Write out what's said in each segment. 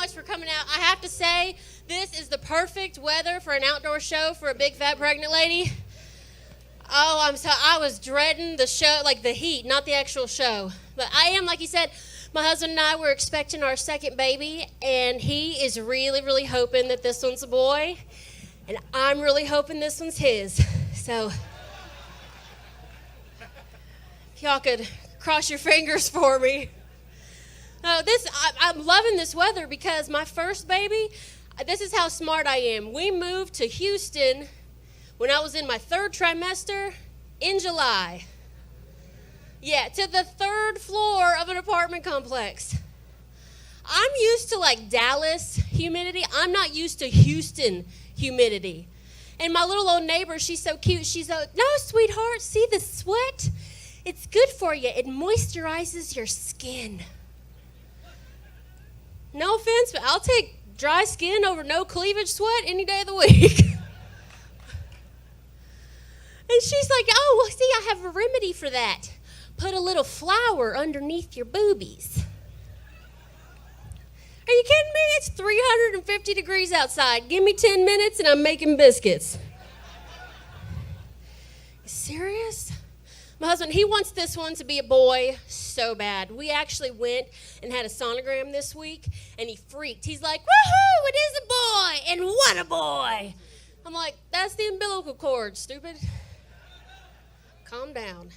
much for coming out. I have to say, this is the perfect weather for an outdoor show for a big fat pregnant lady. Oh, I was dreading the show, like the heat, not the actual show. But I am, like you said, my husband and I were expecting our second baby, and he is really, really hoping that this one's a boy, and I'm really hoping this one's his. So, if y'all could cross your fingers for me. I'm loving this weather because my first baby, this is how smart I am. We moved to Houston when I was in my third trimester in July. Yeah, to the third floor of an apartment complex. I'm used to like Dallas humidity. I'm not used to Houston humidity. And my little old neighbor, she's so cute. She's like, no, sweetheart, see the sweat? It's good for you. It moisturizes your skin. No offense, but I'll take dry skin over no cleavage sweat any day of the week. And she's like, oh, well, see, I have a remedy for that. Put a little flour underneath your boobies. Are you kidding me? It's 350 degrees outside. Give me 10 minutes and I'm making biscuits. You serious? My husband, he wants this one to be a boy so bad. We actually went and had a sonogram this week, and he freaked. He's like, woohoo, it is a boy, and what a boy. I'm like, that's the umbilical cord, stupid. Calm down.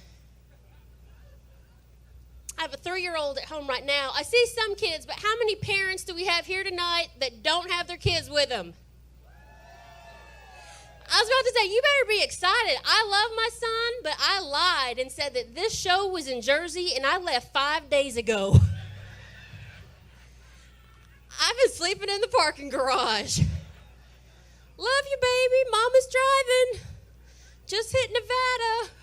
I have a 3-year-old at home right now. I see some kids, but how many parents do we have here tonight that don't have their kids with them? I was about to say, you better be excited. I love my son, but I lied and said that this show was in Jersey, and I left 5 days ago. I've been sleeping in the parking garage. Love you, baby. Mama's driving. Just hit Nevada.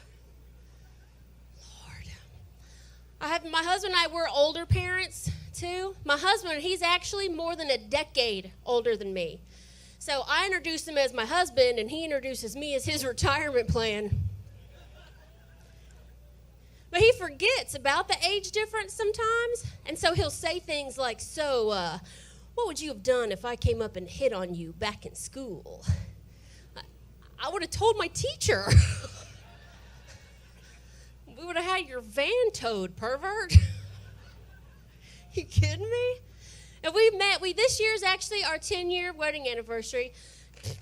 Lord. My husband and I, we're older parents, too. My husband, he's actually more than a decade older than me. So I introduced him as my husband, and he introduces me as his retirement plan. But he forgets about the age difference sometimes, and so he'll say things like, so, what would you have done if I came up and hit on you back in school? I would have told my teacher. We would have had your van towed, pervert. You kidding me? And this year's actually our 10-year wedding anniversary.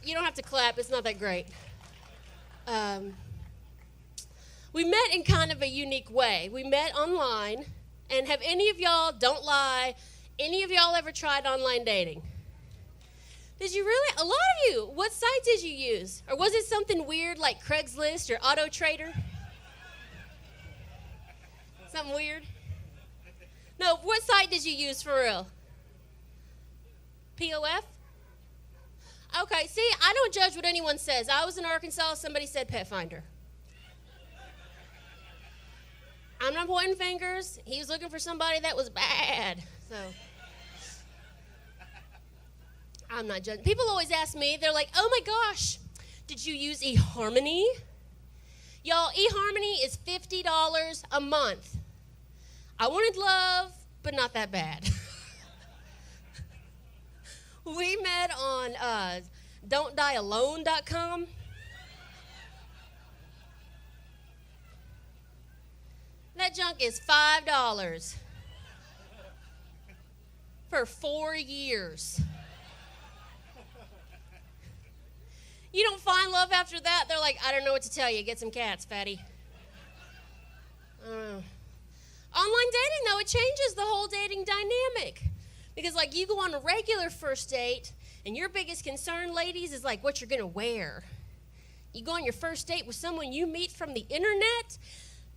You don't have to clap, it's not that great. We met in kind of a unique way. We met online, and have any of y'all, don't lie, any of y'all ever tried online dating? Did you really? A lot of you. What site did you use? Or was it something weird like Craigslist or Auto Trader? Something weird? No, what site did you use for real? POF? Okay, see, I don't judge what anyone says. I was in Arkansas, somebody said Pet Finder. I'm not pointing fingers. He was looking for somebody that was bad. So, I'm not judging. People always ask me, they're like, oh my gosh, did you use eHarmony? Y'all, eHarmony is $50 a month. I wanted love, but not that bad. We met on don'tdiealone.com. That junk is $5 for 4 years. You don't find love after that. They're like, I don't know what to tell you. Get some cats, fatty. I don't know. Online dating, though, it changes the whole dating dynamic. Because, like, you go on a regular first date, and your biggest concern, ladies, is, like, what you're going to wear. You go on your first date with someone you meet from the internet,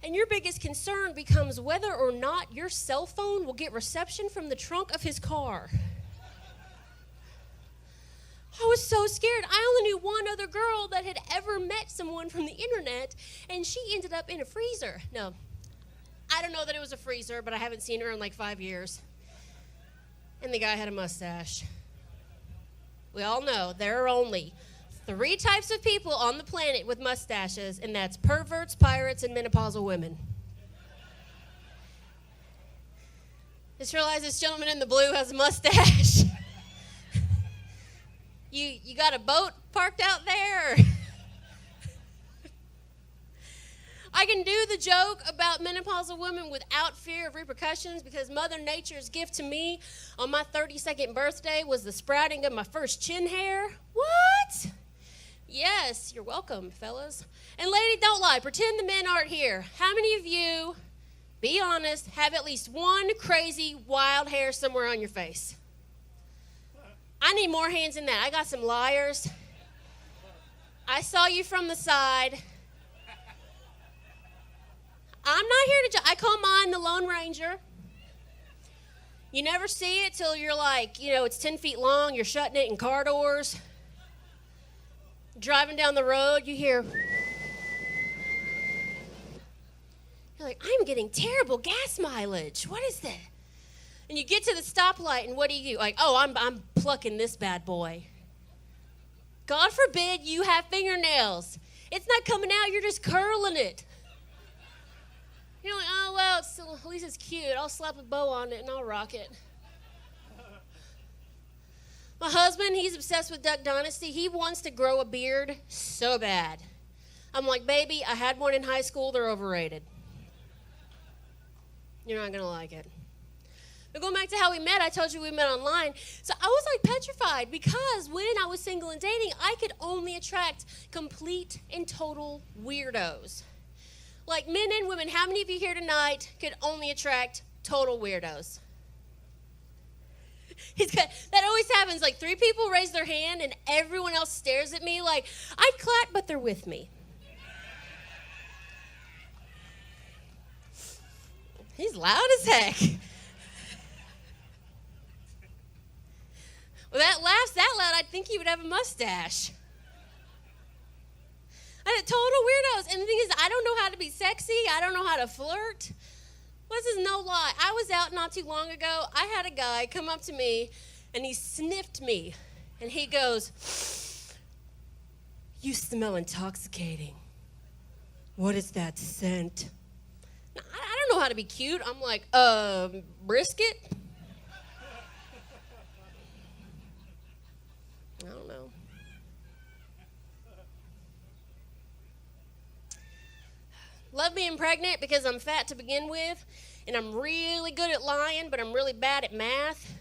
and your biggest concern becomes whether or not your cell phone will get reception from the trunk of his car. I was so scared. I only knew one other girl that had ever met someone from the internet, and she ended up in a freezer. No, I don't know that it was a freezer, but I haven't seen her in, like, 5 years. And the guy had a mustache. We all know there are only 3 types of people on the planet with mustaches, and that's perverts, pirates, and menopausal women. Just realized this gentleman in the blue has a mustache. You got a boat parked out there? I can do the joke about menopausal women without fear of repercussions because Mother Nature's gift to me on my 32nd birthday was the sprouting of my first chin hair. What? Yes, you're welcome, fellas. And lady, don't lie. Pretend the men aren't here. How many of you, be honest, have at least one crazy wild hair somewhere on your face? I need more hands than that. I got some liars. I saw you from the side. I'm not here to judge. I call mine the Lone Ranger. You never see it till you're like, it's 10 feet long. You're shutting it in car doors. Driving down the road, you hear. You're like, I'm getting terrible gas mileage. What is that? And you get to the stoplight, and what do? Like, oh, I'm plucking this bad boy. God forbid you have fingernails. It's not coming out. You're just curling it. You're like, oh, well, at least it's cute. I'll slap a bow on it, and I'll rock it. My husband, he's obsessed with Duck Dynasty. He wants to grow a beard so bad. I'm like, baby, I had one in high school. They're overrated. You're not going to like it. But going back to how we met, I told you we met online. So I was like petrified because when I was single and dating, I could only attract complete and total weirdos. Like men and women, how many of you here tonight could only attract total weirdos? That always happens. Like 3 people raise their hand and everyone else stares at me like, I'd clap, but they're with me. He's loud as heck. Well, that laughs that loud, I'd think he would have a mustache. I had total weirdos. And the thing is, I don't know how to be sexy. I don't know how to flirt. This is no lie. I was out not too long ago. I had a guy come up to me, and he sniffed me. And he goes, you smell intoxicating. What is that scent? Now, I don't know how to be cute. I'm like, brisket? I don't know. Love being pregnant because I'm fat to begin with, and I'm really good at lying, but I'm really bad at math.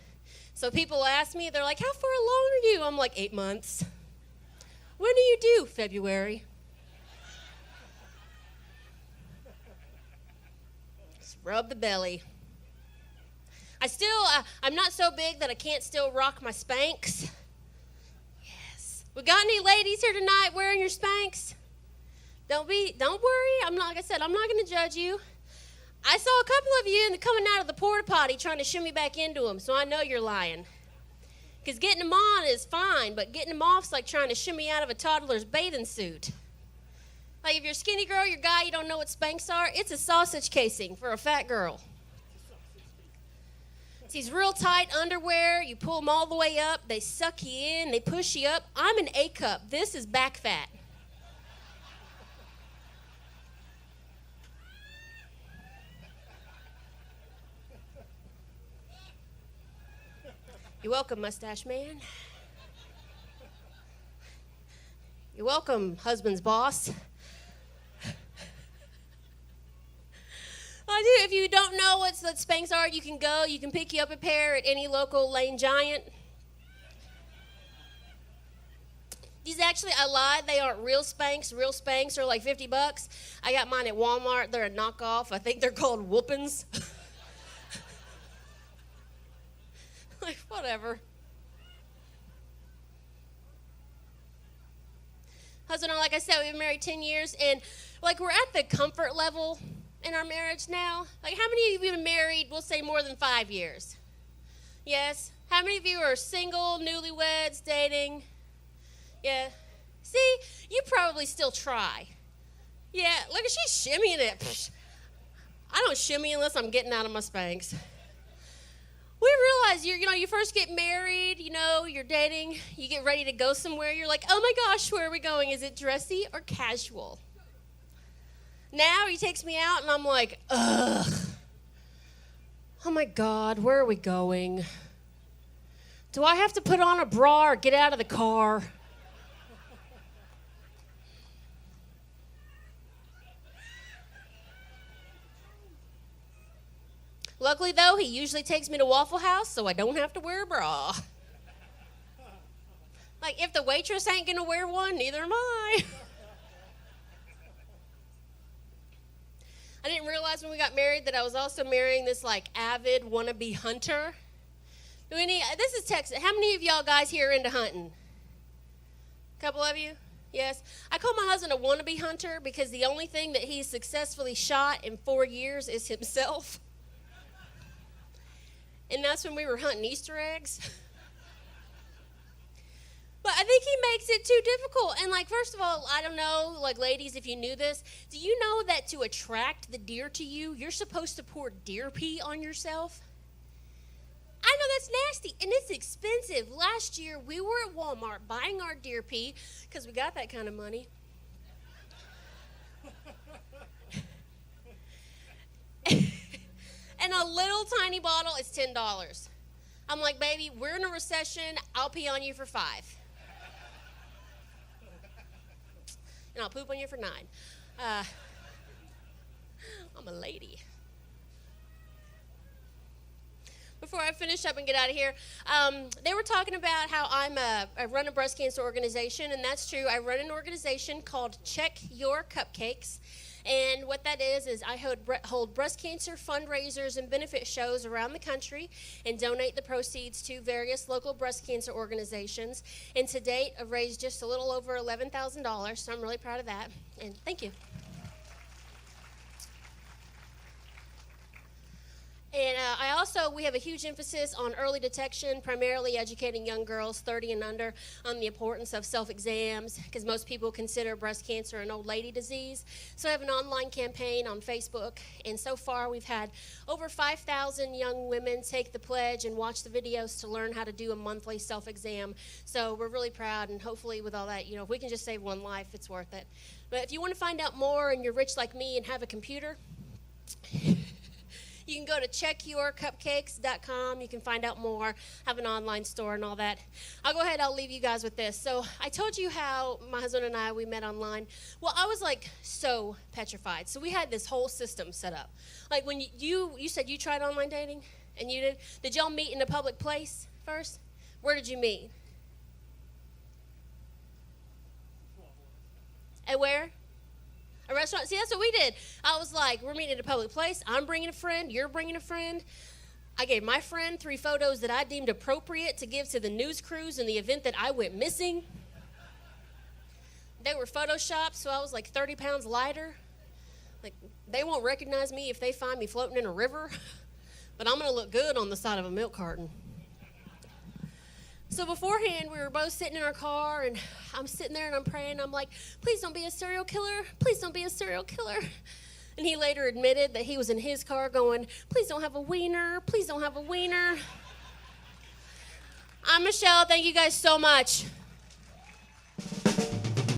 So people ask me, they're like, how far along are you? I'm like, 8 months. When do you do? February. Just rub the belly. I'm not so big that I can't still rock my Spanx. Yes. We got any ladies here tonight wearing your Spanx? Don't worry. I'm not going to judge you. I saw a couple of you coming out of the porta potty trying to shimmy back into them, so I know you're lying. Because getting them on is fine, but getting them off is like trying to shimmy out of a toddler's bathing suit. Like if you're a skinny girl, you're a guy, you don't know what Spanx are, it's a sausage casing for a fat girl. It's these real tight underwear. You pull them all the way up. They suck you in. They push you up. I'm an A cup. This is back fat. You're welcome, mustache man. You're welcome, husband's boss. I do. If you don't know what Spanx are, you can pick you up a pair at any local Lane Giant. These actually, I lied, they aren't real Spanx. Real Spanx are like $50. I got mine at Walmart. They're a knockoff. I think they're called Whoopins. Like, whatever. Husband and I, like I said, we've been married 10 years, and like we're at the comfort level in our marriage now. Like, how many of you have been married, we'll say more than 5 years? Yes? How many of you are single, newlyweds, dating? Yeah. See, you probably still try. Yeah, look at she's shimmying it. Psh. I don't shimmy unless I'm getting out of my Spanx. We realize you first get married, you're dating, you get ready to go somewhere, you're like, oh my gosh, where are we going? Is it dressy or casual? Now he takes me out and I'm like, ugh. Oh my God, where are we going? Do I have to put on a bra or get out of the car? Luckily, though, he usually takes me to Waffle House, so I don't have to wear a bra. Like, if the waitress ain't gonna wear one, neither am I. I didn't realize when we got married that I was also marrying this, like, avid wannabe hunter. This is Texas. How many of y'all guys here are into hunting? A couple of you? Yes. I call my husband a wannabe hunter because the only thing that he's successfully shot in 4 years is himself. And that's when we were hunting Easter eggs. But I think he makes it too difficult. And, like, first of all, I don't know, like, ladies, if you knew this, do you know that to attract the deer to you, you're supposed to pour deer pee on yourself? I know that's nasty, and it's expensive. Last year, we were at Walmart buying our deer pee because we got that kind of money. And a little tiny bottle is $10. I'm like, baby, we're in a recession. I'll pee on you for $5. And I'll poop on you for $9. I'm a lady. Before I finish up and get out of here, they were talking about how I run a breast cancer organization, and that's true. I run an organization called Check Your Cupcakes. And what that is I hold breast cancer fundraisers and benefit shows around the country and donate the proceeds to various local breast cancer organizations. And to date, I've raised just a little over $11,000, so I'm really proud of that. And thank you. And we have a huge emphasis on early detection, primarily educating young girls 30 and under on the importance of self-exams, because most people consider breast cancer an old lady disease. So I have an online campaign on Facebook, and so far we've had over 5,000 young women take the pledge and watch the videos to learn how to do a monthly self-exam. So we're really proud, and hopefully with all that, if we can just save one life, it's worth it. But if you want to find out more and you're rich like me and have a computer, you can go to checkyourcupcakes.com. You can find out more, have an online store and all that. I'll leave you guys with this. So I told you how my husband and we met online. Well, I was like so petrified. So we had this whole system set up. Like when you said you tried online dating, and you did y'all meet in a public place first? Where did you meet? At where? A restaurant? See, that's what we did. I was like, we're meeting at a public place. I'm bringing a friend. You're bringing a friend. I gave my friend 3 photos that I deemed appropriate to give to the news crews in the event that I went missing. They were photoshopped, so I was like 30 pounds lighter. Like, they won't recognize me if they find me floating in a river, but I'm going to look good on the side of a milk carton. So beforehand, we were both sitting in our car, and I'm sitting there and I'm praying. I'm like, please don't be a serial killer. Please don't be a serial killer. And he later admitted that he was in his car going, please don't have a wiener. Please don't have a wiener. I'm Michelle. Thank you guys so much.